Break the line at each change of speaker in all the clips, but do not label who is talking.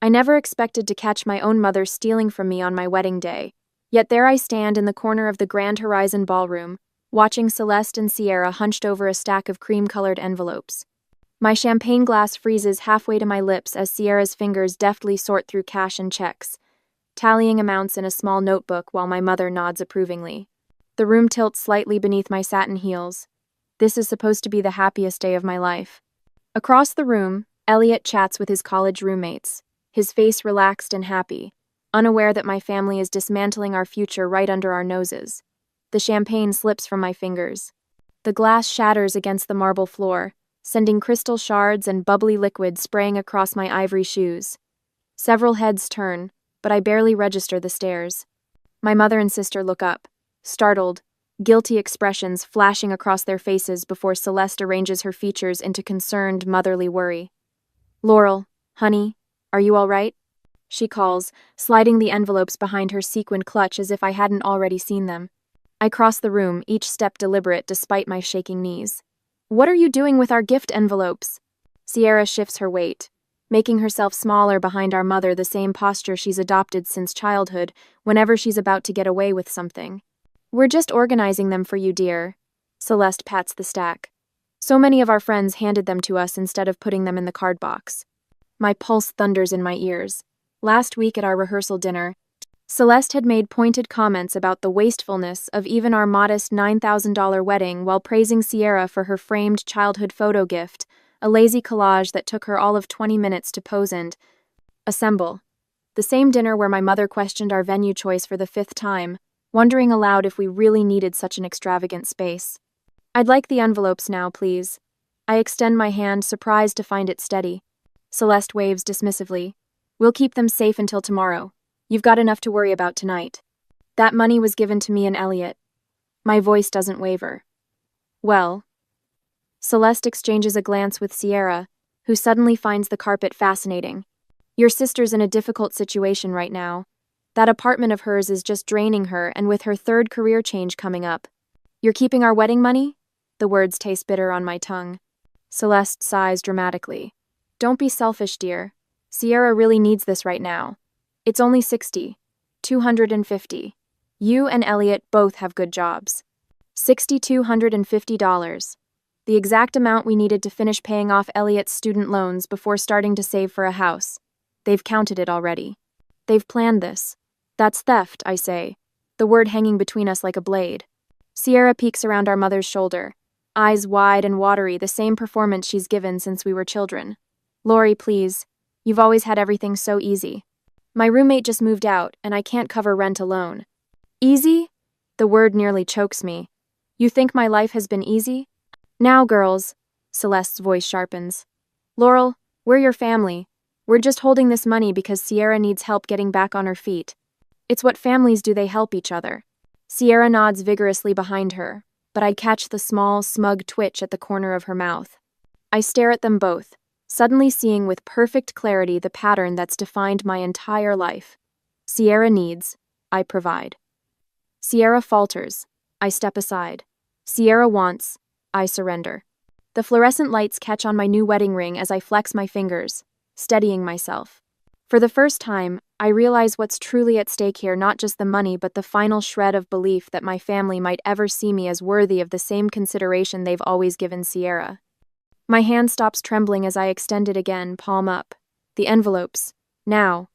I never expected to catch my own mother stealing from me on my wedding day. Yet there I stand in the corner of the Grand Horizon ballroom, watching Celeste and Sierra hunched over a stack of cream-colored envelopes. My champagne glass freezes halfway to my lips as Sierra's fingers deftly sort through cash and checks, tallying amounts in a small notebook while my mother nods approvingly. The room tilts slightly beneath my satin heels. This is supposed to be the happiest day of my life. Across the room, Elliot chats with his college roommates, his face relaxed and happy, unaware that my family is dismantling our future right under our noses. The champagne slips from my fingers. The glass shatters against the marble floor, sending crystal shards and bubbly liquid spraying across my ivory shoes. Several heads turn, but I barely register the stares. My mother and sister look up, startled, guilty expressions flashing across their faces before Celeste arranges her features into concerned, motherly worry. "Laurel, honey, are you all right?" she calls, sliding the envelopes behind her sequined clutch as if I hadn't already seen them. I cross the room, each step deliberate despite my shaking knees. "What are you doing with our gift envelopes?" Sierra shifts her weight, making herself smaller behind our mother, the same posture she's adopted since childhood whenever she's about to get away with something. "We're just organizing them for you, dear." Celeste pats the stack. "So many of our friends handed them to us instead of putting them in the card box." My pulse thunders in my ears. Last week at our rehearsal dinner, Celeste had made pointed comments about the wastefulness of even our modest $9,000 wedding while praising Sierra for her framed childhood photo gift, a lazy collage that took her all of 20 minutes to pose and assemble. The same dinner where my mother questioned our venue choice for the 5th time, wondering aloud if we really needed such an extravagant space. "I'd like the envelopes now, please." I extend my hand, surprised to find it steady. Celeste waves dismissively. "We'll keep them safe until tomorrow. You've got enough to worry about tonight. That money was given to me and Elliot." My voice doesn't waver. "Well." Celeste exchanges a glance with Sierra, who suddenly finds the carpet fascinating. "Your sister's in a difficult situation right now. That apartment of hers is just draining her, and with her 3rd career change coming up. You're keeping our wedding money?" The words taste bitter on my tongue. Celeste sighs dramatically. "Don't be selfish, dear. Sierra really needs this right now. It's only 60, 250. You and Elliot both have good jobs. $6,250. The exact amount we needed to finish paying off Elliot's student loans before starting to save for a house. They've counted it already. They've planned this. That's theft, I say, the word hanging between us like a blade." Sierra peeks around our mother's shoulder, eyes wide and watery, the same performance she's given since we were children. "Lori, please. You've always had everything so easy. My roommate just moved out, and I can't cover rent alone." "Easy?" The word nearly chokes me. "You think my life has been easy?" "Now, girls," Celeste's voice sharpens. "Laurel, we're your family. We're just holding this money because Sierra needs help getting back on her feet. It's what families do, they help each other." Sierra nods vigorously behind her, but I catch the small, smug twitch at the corner of her mouth. I stare at them both, suddenly seeing with perfect clarity the pattern that's defined my entire life. Sierra needs, I provide. Sierra falters, I step aside. Sierra wants, I surrender. The fluorescent lights catch on my new wedding ring as I flex my fingers, steadying myself. For the first time, I realize what's truly at stake here, not just the money but the final shred of belief that my family might ever see me as worthy of the same consideration they've always given Sierra. My hand stops trembling as I extend it again, palm up. The envelopes. Now.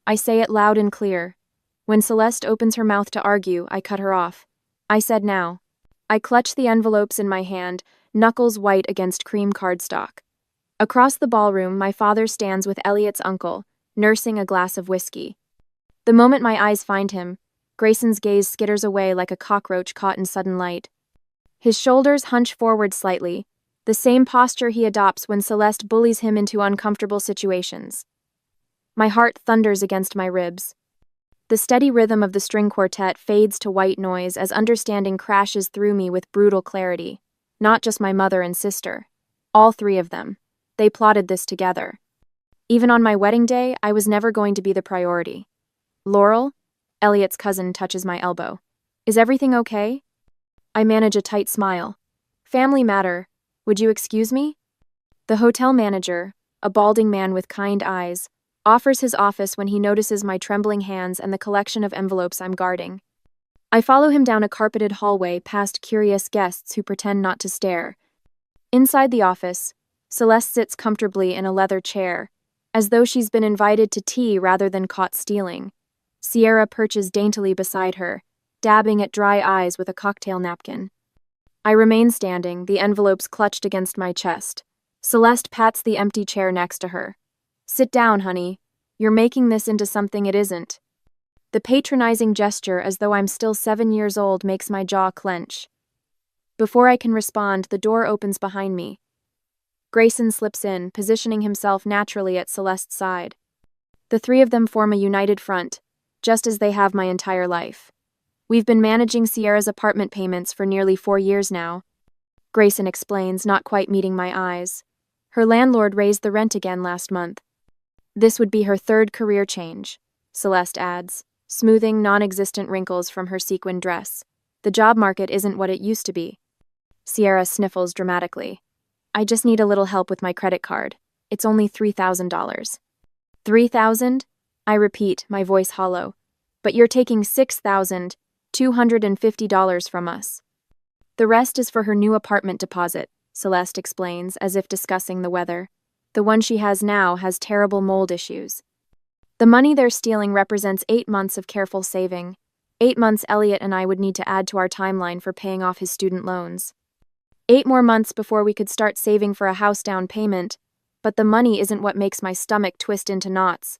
I say it loud and clear. When Celeste opens her mouth to argue, I cut her off. I said now. I clutch the envelopes in my hand, knuckles white against cream cardstock. Across the ballroom, my father stands with Elliot's uncle, nursing a glass of whiskey. The moment my eyes find him, Grayson's gaze skitters away like a cockroach caught in sudden light. His shoulders hunch forward slightly, the same posture he adopts when Celeste bullies him into uncomfortable situations. My heart thunders against my ribs. The steady rhythm of the string quartet fades to white noise as understanding crashes through me with brutal clarity. Not just my mother and sister. All 3 of them. They plotted this together. Even on my wedding day, I was never going to be the priority. "Laurel?" Elliot's cousin touches my elbow. "Is everything okay?" I manage a tight smile. "Family matter. Would you excuse me?" The hotel manager, a balding man with kind eyes, offers his office when he notices my trembling hands and the collection of envelopes I'm guarding. I follow him down a carpeted hallway past curious guests who pretend not to stare. Inside the office, Celeste sits comfortably in a leather chair, as though she's been invited to tea rather than caught stealing. Sierra perches daintily beside her, dabbing at dry eyes with a cocktail napkin. I remain standing, the envelopes clutched against my chest. Celeste pats the empty chair next to her. "Sit down, honey. You're making this into something it isn't." The patronizing gesture, as though I'm still 7 years old, makes my jaw clench. Before I can respond, the door opens behind me. Grayson slips in, positioning himself naturally at Celeste's side. The three of them form a united front, just as they have my entire life. "We've been managing Sierra's apartment payments for nearly 4 years now," Grayson explains, not quite meeting my eyes. "Her landlord raised the rent again last month." "This would be her 3rd career change," Celeste adds, smoothing non-existent wrinkles from her sequin dress. "The job market isn't what it used to be." Sierra sniffles dramatically. "I just need a little help with my credit card. It's only $3,000. $3,000? I repeat, my voice hollow. "But you're taking $6,250 from us." "The rest is for her new apartment deposit," Celeste explains, as if discussing the weather. "The one she has now has terrible mold issues." The money they're stealing represents 8 months of careful saving. 8 months Elliot and I would need to add to our timeline for paying off his student loans. 8 more months before we could start saving for a house down payment, but the money isn't what makes my stomach twist into knots.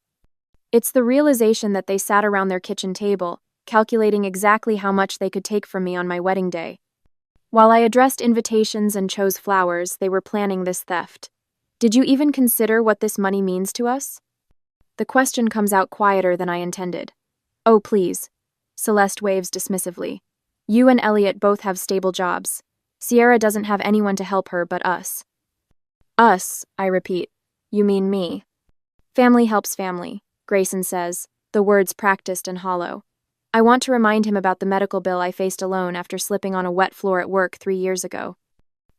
It's the realization that they sat around their kitchen table, calculating exactly how much they could take from me on my wedding day. While I addressed invitations and chose flowers, they were planning this theft. "Did you even consider what this money means to us?" The question comes out quieter than I intended. "Oh, please." Celeste waves dismissively. "You and Elliot both have stable jobs. Sierra doesn't have anyone to help her but us." "Us," I repeat. "You mean me." "Family helps family," Grayson says, the words practiced and hollow. I want to remind him about the medical bill I faced alone after slipping on a wet floor at work 3 years ago.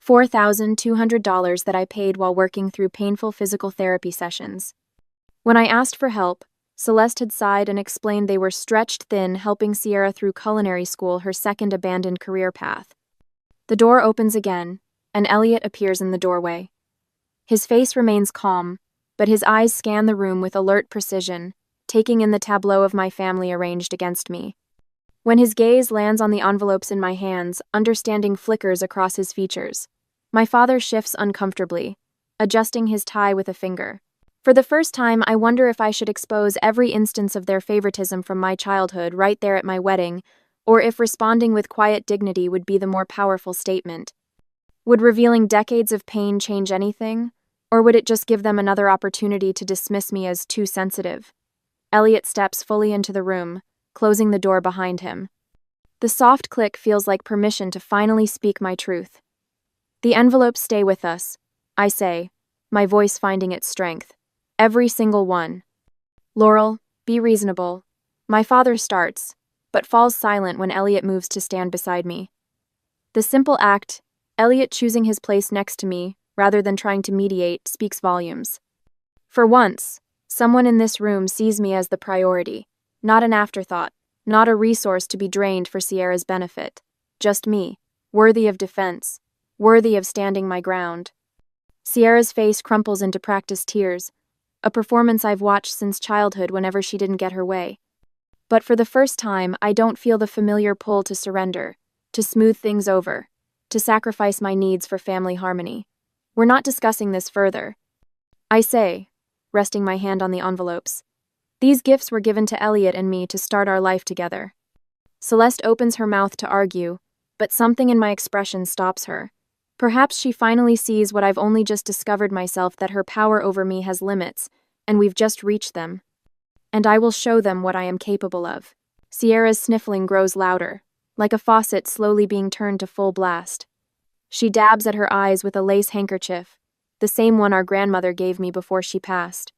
$4,200 that I paid while working through painful physical therapy sessions. When I asked for help, Celeste had sighed and explained they were stretched thin helping Sierra through culinary school, her second abandoned career path. The door opens again, and Elliot appears in the doorway. His face remains calm, but his eyes scan the room with alert precision, taking in the tableau of my family arranged against me. When his gaze lands on the envelopes in my hands, understanding flickers across his features. My father shifts uncomfortably, adjusting his tie with a finger. For the first time, I wonder if I should expose every instance of their favoritism from my childhood right there at my wedding, or if responding with quiet dignity would be the more powerful statement. Would revealing decades of pain change anything, or would it just give them another opportunity to dismiss me as too sensitive? Elliot steps fully into the room, closing the door behind him. The soft click feels like permission to finally speak my truth. "The envelopes stay with us," I say, my voice finding its strength. "Every single one." "Laurel, be reasonable." My father starts, but falls silent when Elliot moves to stand beside me. The simple act, Elliot choosing his place next to me, rather than trying to mediate, speaks volumes. For once, someone in this room sees me as the priority, not an afterthought, not a resource to be drained for Sierra's benefit. Just me, worthy of defense, worthy of standing my ground. Sierra's face crumples into practiced tears, a performance I've watched since childhood whenever she didn't get her way. But for the first time, I don't feel the familiar pull to surrender, to smooth things over, to sacrifice my needs for family harmony. "We're not discussing this further," I say, resting my hand on the envelopes. "These gifts were given to Elliot and me to start our life together." Celeste opens her mouth to argue, but something in my expression stops her. Perhaps she finally sees what I've only just discovered myself, that her power over me has limits, and we've just reached them. "And I will show them what I am capable of." Sierra's sniffling grows louder, like a faucet slowly being turned to full blast. She dabs at her eyes with a lace handkerchief, the same one our grandmother gave me before she passed.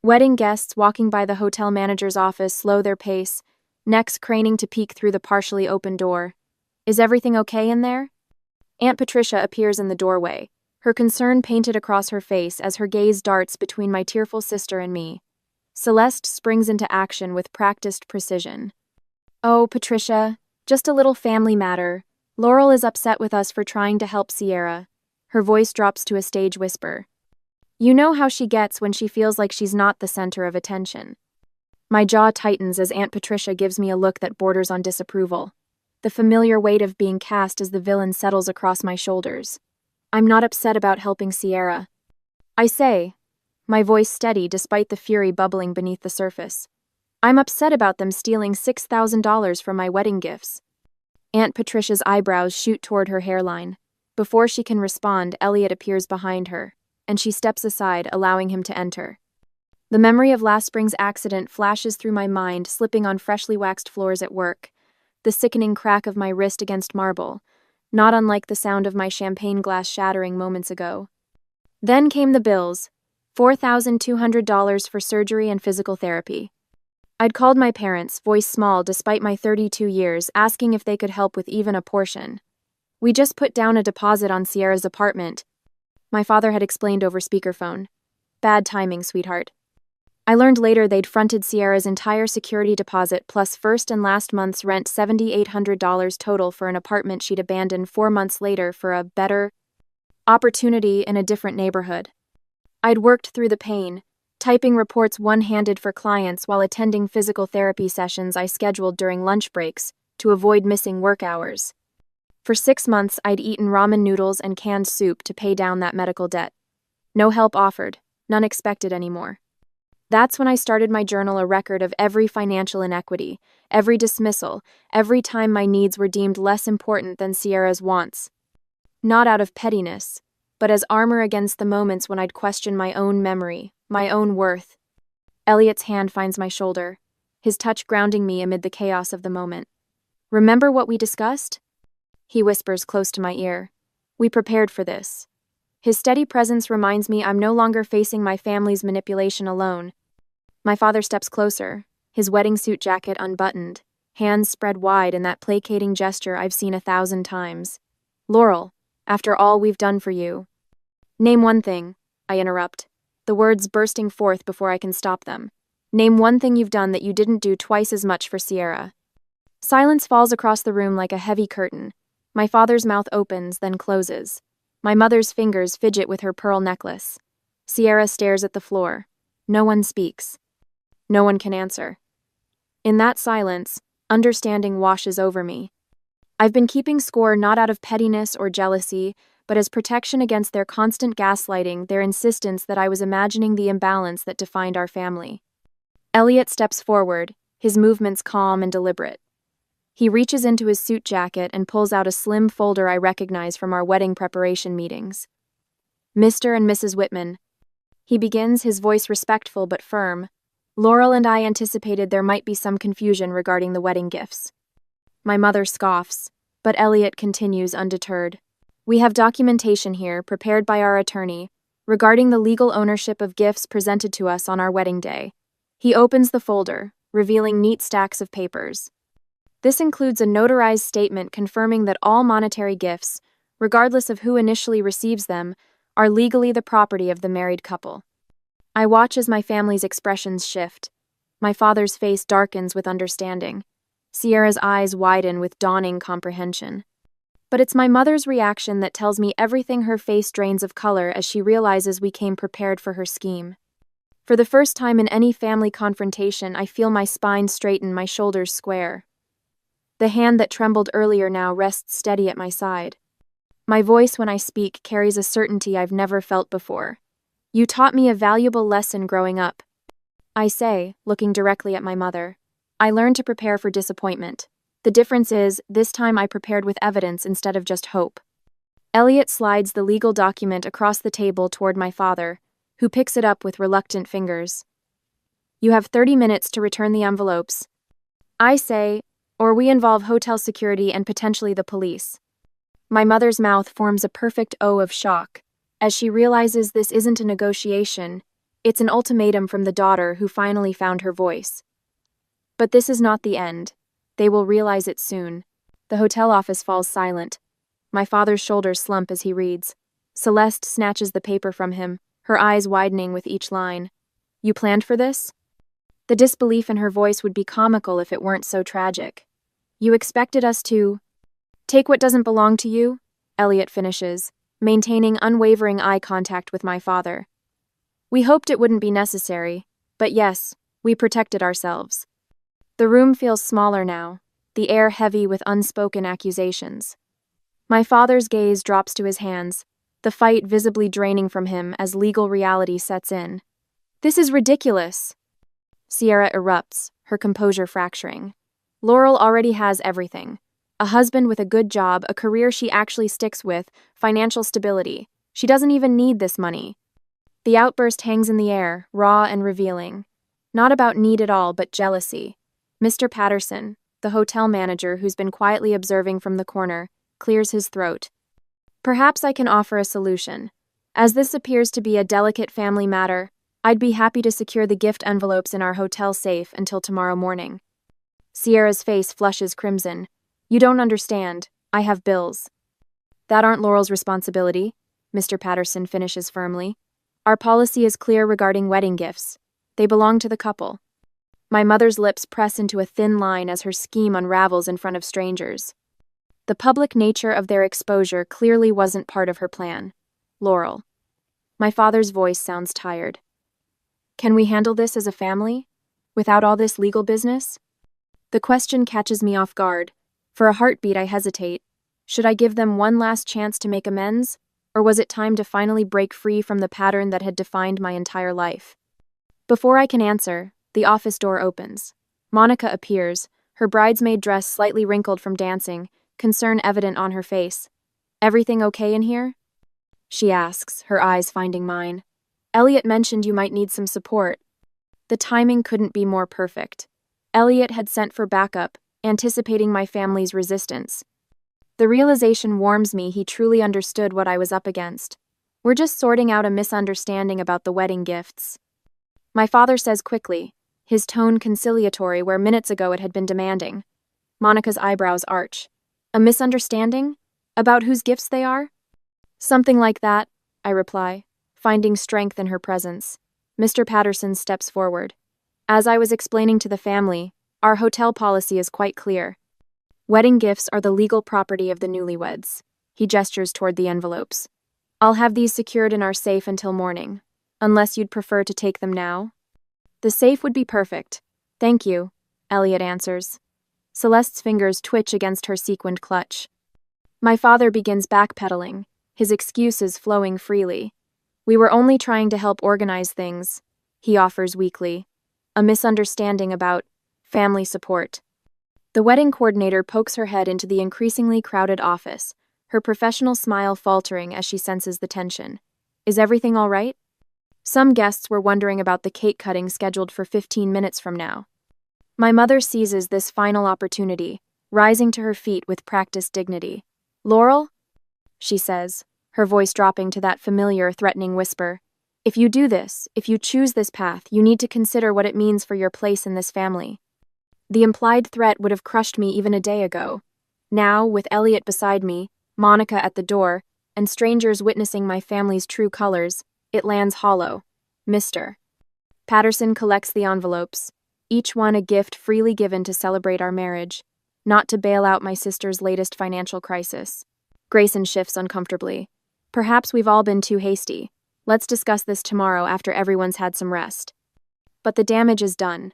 Wedding guests walking by the hotel manager's office slow their pace, necks craning to peek through the partially open door. "Is everything okay in there?" Aunt Patricia appears in the doorway, her concern painted across her face as her gaze darts between my tearful sister and me. Celeste springs into action with practiced precision. "Oh, Patricia, just a little family matter. Laurel is upset with us for trying to help Sierra." Her voice drops to a stage whisper. You know how she gets when she feels like she's not the center of attention. My jaw tightens as Aunt Patricia gives me a look that borders on disapproval. The familiar weight of being cast as the villain settles across my shoulders. I'm not upset about helping Sierra. I say, my voice steady despite the fury bubbling beneath the surface. I'm upset about them stealing $6,000 from my wedding gifts. Aunt Patricia's eyebrows shoot toward her hairline. Before she can respond, Elliot appears behind her, and she steps aside, allowing him to enter. The memory of last spring's accident flashes through my mind, slipping on freshly waxed floors at work. The sickening crack of my wrist against marble, not unlike the sound of my champagne glass shattering moments ago. Then came the bills, $4,200 for surgery and physical therapy. I'd called my parents, voice small despite my 32 years, asking if they could help with even a portion. We just put down a deposit on Sierra's apartment, my father had explained over speakerphone. Bad timing, sweetheart. I learned later they'd fronted Sierra's entire security deposit plus first and last month's rent, $7,800 total, for an apartment she'd abandoned 4 months later for a better opportunity in a different neighborhood. I'd worked through the pain, typing reports one-handed for clients while attending physical therapy sessions I scheduled during lunch breaks to avoid missing work hours. For 6 months, I'd eaten ramen noodles and canned soup to pay down that medical debt. No help offered, none expected anymore. That's when I started my journal, a record of every financial inequity, every dismissal, every time my needs were deemed less important than Sierra's wants. Not out of pettiness, but as armor against the moments when I'd question my own memory, my own worth. Elliot's hand finds my shoulder, his touch grounding me amid the chaos of the moment. "Remember what we discussed?" He whispers close to my ear. "We prepared for this." His steady presence reminds me I'm no longer facing my family's manipulation alone. My father steps closer, his wedding suit jacket unbuttoned, hands spread wide in that placating gesture I've seen 1,000 times. "Laurel, after all we've done for you." "Name one thing," I interrupt, the words bursting forth before I can stop them. "Name one thing you've done that you didn't do twice as much for Sierra." Silence falls across the room like a heavy curtain. My father's mouth opens, then closes. My mother's fingers fidget with her pearl necklace. Sierra stares at the floor. No one speaks. No one can answer. In that silence, understanding washes over me. I've been keeping score not out of pettiness or jealousy, but as protection against their constant gaslighting, their insistence that I was imagining the imbalance that defined our family. Elliot steps forward, his movements calm and deliberate. He reaches into his suit jacket and pulls out a slim folder I recognize from our wedding preparation meetings. "Mr. and Mrs. Whitman." He begins, his voice respectful but firm. "Laurel and I anticipated there might be some confusion regarding the wedding gifts." My mother scoffs, but Elliot continues undeterred. "We have documentation here, prepared by our attorney, regarding the legal ownership of gifts presented to us on our wedding day." He opens the folder, revealing neat stacks of papers. This includes a notarized statement confirming that all monetary gifts, regardless of who initially receives them, are legally the property of the married couple. I watch as my family's expressions shift. My father's face darkens with understanding. Sierra's eyes widen with dawning comprehension. But it's my mother's reaction that tells me everything. Her face drains of color as she realizes we came prepared for her scheme. For the first time in any family confrontation, I feel my spine straighten, my shoulders square. The hand that trembled earlier now rests steady at my side. My voice when I speak carries a certainty I've never felt before. "You taught me a valuable lesson growing up," I say, looking directly at my mother. "I learned to prepare for disappointment. The difference is, this time I prepared with evidence instead of just hope." Elliot slides the legal document across the table toward my father, who picks it up with reluctant fingers. "You have 30 minutes to return the envelopes," I say, "or we involve hotel security and potentially the police." My mother's mouth forms a perfect O of shock, as she realizes this isn't a negotiation, it's an ultimatum from the daughter who finally found her voice. But this is not the end. They will realize it soon. The hotel office falls silent. My father's shoulders slump as he reads. Celeste snatches the paper from him, her eyes widening with each line. "You planned for this?" The disbelief in her voice would be comical if it weren't so tragic. You expected us to take what doesn't belong to you? Elliot finishes, maintaining unwavering eye contact with my father. We hoped it wouldn't be necessary, but yes, we protected ourselves. The room feels smaller now, the air heavy with unspoken accusations. My father's gaze drops to his hands, the fight visibly draining from him as legal reality sets in. This is ridiculous. Sierra erupts, her composure fracturing. Laurel already has everything. A husband with a good job, a career she actually sticks with, financial stability. She doesn't even need this money. The outburst hangs in the air, raw and revealing. Not about need at all, but jealousy. Mr. Patterson, the hotel manager who's been quietly observing from the corner, clears his throat. Perhaps I can offer a solution. As this appears to be a delicate family matter, I'd be happy to secure the gift envelopes in our hotel safe until tomorrow morning. Sierra's face flushes crimson. You don't understand. I have bills. That aren't Laurel's responsibility, Mr. Patterson finishes firmly. Our policy is clear regarding wedding gifts. They belong to the couple. My mother's lips press into a thin line as her scheme unravels in front of strangers. The public nature of their exposure clearly wasn't part of her plan. Laurel. My father's voice sounds tired. Can we handle this as a family? Without all this legal business? The question catches me off guard. For a heartbeat, I hesitate. Should I give them one last chance to make amends? Or was it time to finally break free from the pattern that had defined my entire life? Before I can answer, the office door opens. Monica appears, her bridesmaid dress slightly wrinkled from dancing, concern evident on her face. Everything okay in here? She asks, her eyes finding mine. Elliot mentioned you might need some support. The timing couldn't be more perfect. Elliot had sent for backup, anticipating my family's resistance. The realization warms me he truly understood what I was up against. We're just sorting out a misunderstanding about the wedding gifts. My father says quickly, his tone conciliatory where minutes ago it had been demanding. Monica's eyebrows arch. A misunderstanding? About whose gifts they are? Something like that, I reply, finding strength in her presence. Mr. Patterson steps forward. As I was explaining to the family, our hotel policy is quite clear. Wedding gifts are the legal property of the newlyweds. He gestures toward the envelopes. I'll have these secured in our safe until morning, unless you'd prefer to take them now. The safe would be perfect. Thank you, Elliot answers. Celeste's fingers twitch against her sequined clutch. My father begins backpedaling, his excuses flowing freely. We were only trying to help organize things, he offers weakly. A misunderstanding about family support. The wedding coordinator pokes her head into the increasingly crowded office, her professional smile faltering as she senses the tension. Is everything all right? Some guests were wondering about the cake cutting scheduled for 15 minutes from now. My mother seizes this final opportunity, rising to her feet with practiced dignity. Laurel? She says, her voice dropping to that familiar, threatening whisper. If you do this, if you choose this path, you need to consider what it means for your place in this family. The implied threat would have crushed me even a day ago. Now, with Elliot beside me, Monica at the door, and strangers witnessing my family's true colors, it lands hollow. Mr. Patterson collects the envelopes, each one a gift freely given to celebrate our marriage, not to bail out my sister's latest financial crisis. Grayson shifts uncomfortably. Perhaps we've all been too hasty. Let's discuss this tomorrow after everyone's had some rest. But the damage is done.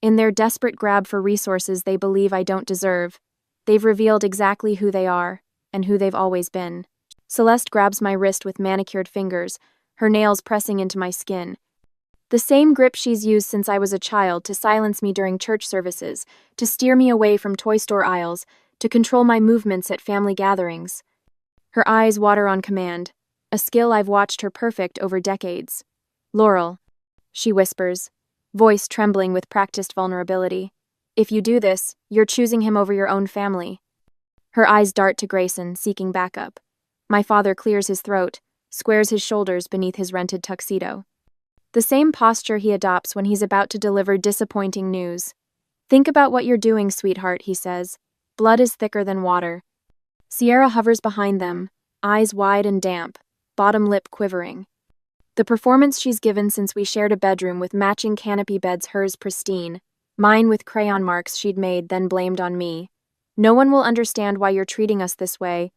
In their desperate grab for resources they believe I don't deserve, they've revealed exactly who they are, and who they've always been. Celeste grabs my wrist with manicured fingers, her nails pressing into my skin. The same grip she's used since I was a child to silence me during church services, to steer me away from toy store aisles, to control my movements at family gatherings. Her eyes water on command, a skill I've watched her perfect over decades. Laurel, she whispers, voice trembling with practiced vulnerability. If you do this, you're choosing him over your own family. Her eyes dart to Grayson, seeking backup. My father clears his throat, squares his shoulders beneath his rented tuxedo. The same posture he adopts when he's about to deliver disappointing news. Think about what you're doing, sweetheart, he says. Blood is thicker than water. Sierra hovers behind them, eyes wide and damp, bottom lip quivering. The performance she's given since we shared a bedroom with matching canopy beds, hers pristine, mine with crayon marks she'd made, then blamed on me. No one will understand why you're treating us this way.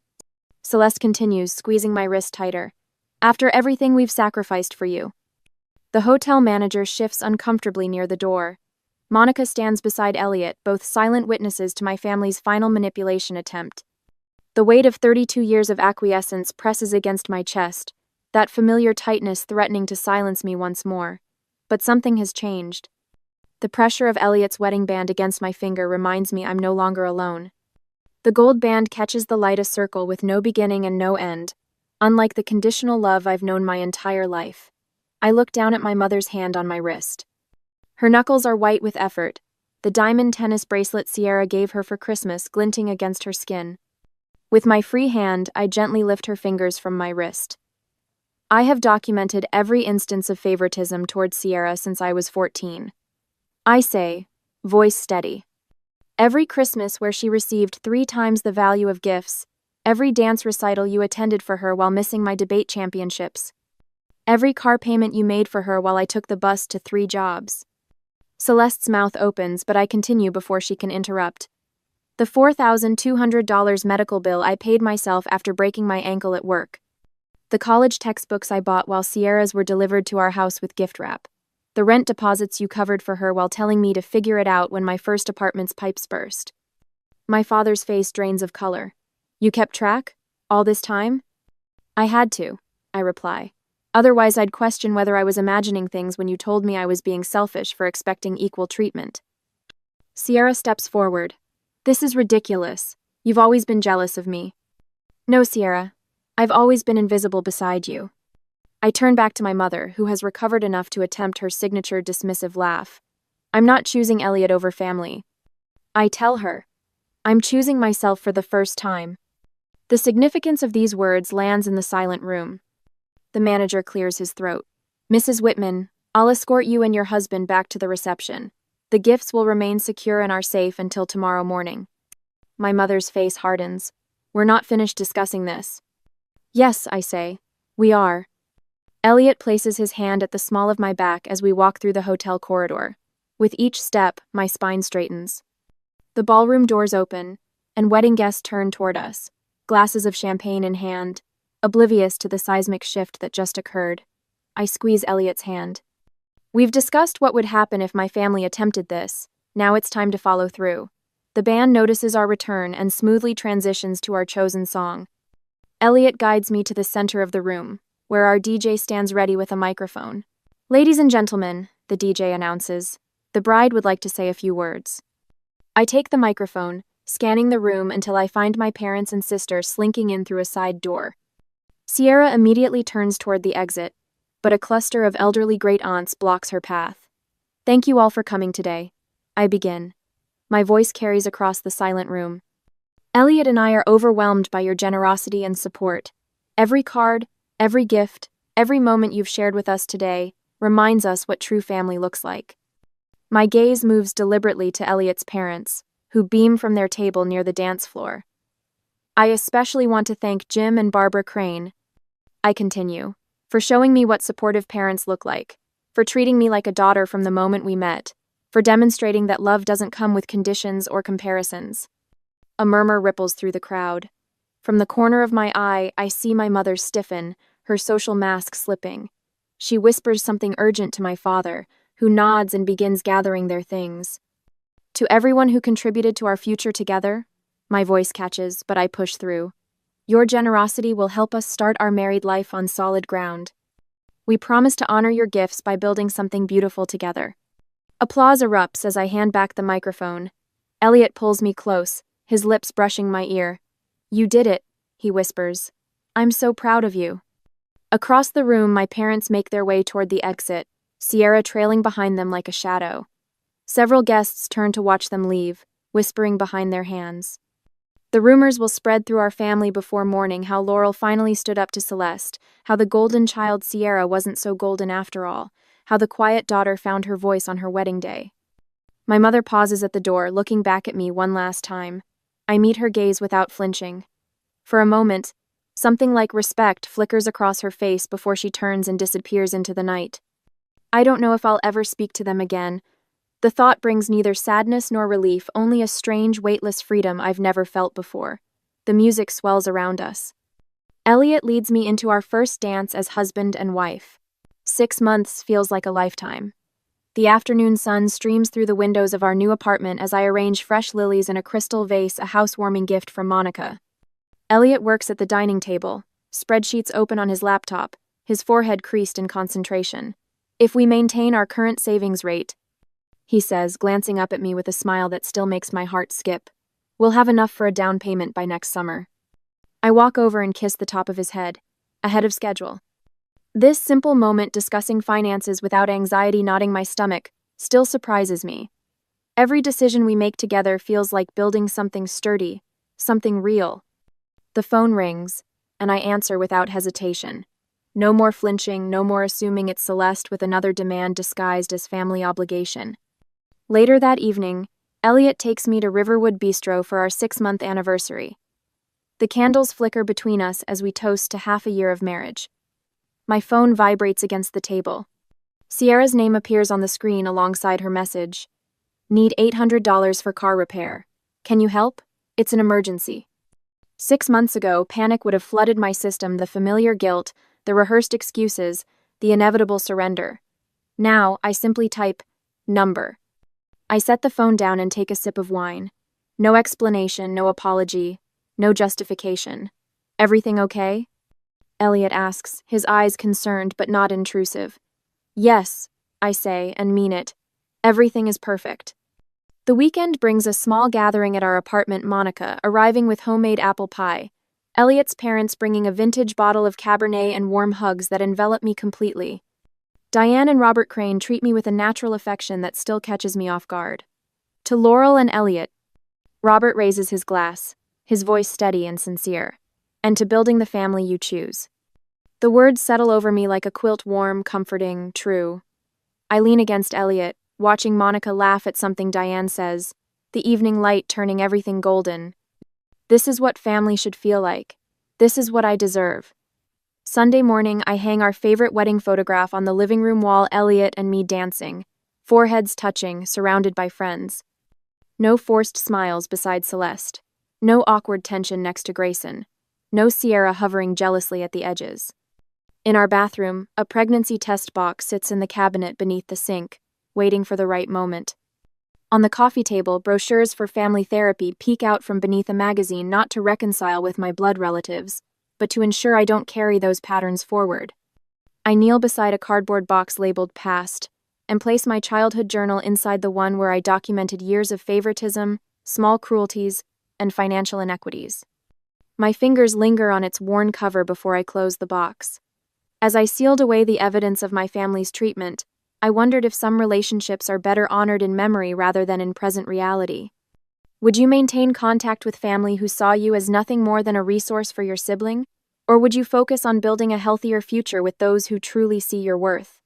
Celeste continues, squeezing my wrist tighter. After everything we've sacrificed for you. The hotel manager shifts uncomfortably near the door. Monica stands beside Elliot, both silent witnesses to my family's final manipulation attempt. The weight of 32 years of acquiescence presses against my chest, that familiar tightness threatening to silence me once more. But something has changed. The pressure of Elliot's wedding band against my finger reminds me I'm no longer alone. The gold band catches the light, a circle with no beginning and no end, unlike the conditional love I've known my entire life. I look down at my mother's hand on my wrist. Her knuckles are white with effort, the diamond tennis bracelet Sierra gave her for Christmas glinting against her skin. With my free hand, I gently lift her fingers from my wrist. I have documented every instance of favoritism towards Sierra since I was 14. I say, voice steady. Every Christmas where she received 3 times the value of gifts, every dance recital you attended for her while missing my debate championships, every car payment you made for her while I took the bus to 3 jobs. Celeste's mouth opens, but I continue before she can interrupt. The $4,200 medical bill I paid myself after breaking my ankle at work. The college textbooks I bought while Sierra's were delivered to our house with gift wrap. The rent deposits you covered for her while telling me to figure it out when my first apartment's pipes burst. My father's face drains of color. You kept track? All this time? I had to, I reply. Otherwise I'd question whether I was imagining things when you told me I was being selfish for expecting equal treatment. Sierra steps forward. This is ridiculous. You've always been jealous of me. No, Sierra. I've always been invisible beside you. I turn back to my mother, who has recovered enough to attempt her signature dismissive laugh. I'm not choosing Elliot over family. I tell her. I'm choosing myself for the first time. The significance of these words lands in the silent room. The manager clears his throat. Mrs. Whitman, I'll escort you and your husband back to the reception. The gifts will remain secure in our safe until tomorrow morning. My mother's face hardens. We're not finished discussing this. Yes, I say. We are. Elliot places his hand at the small of my back as we walk through the hotel corridor. With each step, my spine straightens. The ballroom doors open, and wedding guests turn toward us, glasses of champagne in hand, oblivious to the seismic shift that just occurred. I squeeze Elliot's hand. We've discussed what would happen if my family attempted this. Now it's time to follow through. The band notices our return and smoothly transitions to our chosen song. Elliot guides me to the center of the room, where our DJ stands ready with a microphone. Ladies and gentlemen, the DJ announces, the bride would like to say a few words. I take the microphone, scanning the room until I find my parents and sister slinking in through a side door. Sierra immediately turns toward the exit, but a cluster of elderly great-aunts blocks her path. Thank you all for coming today. I begin. My voice carries across the silent room. Elliot and I are overwhelmed by your generosity and support. Every card, every gift, every moment you've shared with us today reminds us what true family looks like. My gaze moves deliberately to Elliot's parents, who beam from their table near the dance floor. I especially want to thank Jim and Barbara Crane. I continue, for showing me what supportive parents look like, for treating me like a daughter from the moment we met, for demonstrating that love doesn't come with conditions or comparisons. A murmur ripples through the crowd. From the corner of my eye, I see my mother stiffen, her social mask slipping. She whispers something urgent to my father, who nods and begins gathering their things. To everyone who contributed to our future together, my voice catches, but I push through. Your generosity will help us start our married life on solid ground. We promise to honor your gifts by building something beautiful together. Applause erupts as I hand back the microphone. Elliot pulls me close, his lips brushing my ear. You did it, he whispers. I'm so proud of you. Across the room, my parents make their way toward the exit, Sierra trailing behind them like a shadow. Several guests turn to watch them leave, whispering behind their hands. The rumors will spread through our family before morning how Laurel finally stood up to Celeste, how the golden child Sierra wasn't so golden after all, how the quiet daughter found her voice on her wedding day. My mother pauses at the door, looking back at me one last time. I meet her gaze without flinching. For a moment, Something like respect flickers across her face before she turns and disappears into the night. I don't know if I'll ever speak to them again. The thought brings neither sadness nor relief, only a strange, weightless freedom I've never felt before. The music swells around us. Elliot leads me into our first dance as husband and wife. 6 months feels like a lifetime. The afternoon sun streams through the windows of our new apartment as I arrange fresh lilies in a crystal vase, a housewarming gift from Monica. Elliot works at the dining table, spreadsheets open on his laptop, his forehead creased in concentration. If we maintain our current savings rate, he says, glancing up at me with a smile that still makes my heart skip, we'll have enough for a down payment by next summer. I walk over and kiss the top of his head, ahead of schedule. This simple moment discussing finances without anxiety knotting my stomach still surprises me. Every decision we make together feels like building something sturdy, something real. The phone rings, and I answer without hesitation. No more flinching, no more assuming it's Celeste with another demand disguised as family obligation. Later that evening, Elliot takes me to Riverwood Bistro for our 6-month anniversary. The candles flicker between us as we toast to half a year of marriage. My phone vibrates against the table. Sierra's name appears on the screen alongside her message. Need $800 for car repair. Can you help? It's an emergency. 6 months ago, panic would have flooded my system, the familiar guilt, the rehearsed excuses, the inevitable surrender. Now, I simply type, number. I set the phone down and take a sip of wine. No explanation, no apology, no justification. Everything okay? Elliot asks, his eyes concerned but not intrusive. Yes, I say, and mean it. Everything is perfect. The weekend brings a small gathering at our apartment, Monica, arriving with homemade apple pie. Elliot's parents bringing a vintage bottle of Cabernet and warm hugs that envelop me completely. Diane and Robert Crane treat me with a natural affection that still catches me off guard. To Laurel and Elliot, Robert raises his glass, his voice steady and sincere. And to building the family you choose. The words settle over me like a quilt, warm, comforting, true. I lean against Elliot, watching Monica laugh at something Diane says, the evening light turning everything golden. This is what family should feel like. This is what I deserve. Sunday morning, I hang our favorite wedding photograph on the living room wall, Elliot and me dancing, foreheads touching, surrounded by friends. No forced smiles beside Celeste. No awkward tension next to Grayson. No Sierra hovering jealously at the edges. In our bathroom, a pregnancy test box sits in the cabinet beneath the sink, waiting for the right moment. On the coffee table, brochures for family therapy peek out from beneath a magazine, not to reconcile with my blood relatives, but to ensure I don't carry those patterns forward. I kneel beside a cardboard box labeled past, and place my childhood journal inside the one where I documented years of favoritism, small cruelties, and financial inequities. My fingers linger on its worn cover before I close the box. As I sealed away the evidence of my family's treatment, I wondered if some relationships are better honored in memory rather than in present reality. Would you maintain contact with family who saw you as nothing more than a resource for your sibling? Or would you focus on building a healthier future with those who truly see your worth?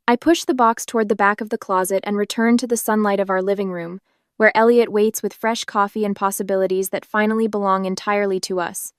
I push the box toward the back of the closet and return to the sunlight of our living room, where Elliot waits with fresh coffee and possibilities that finally belong entirely to us.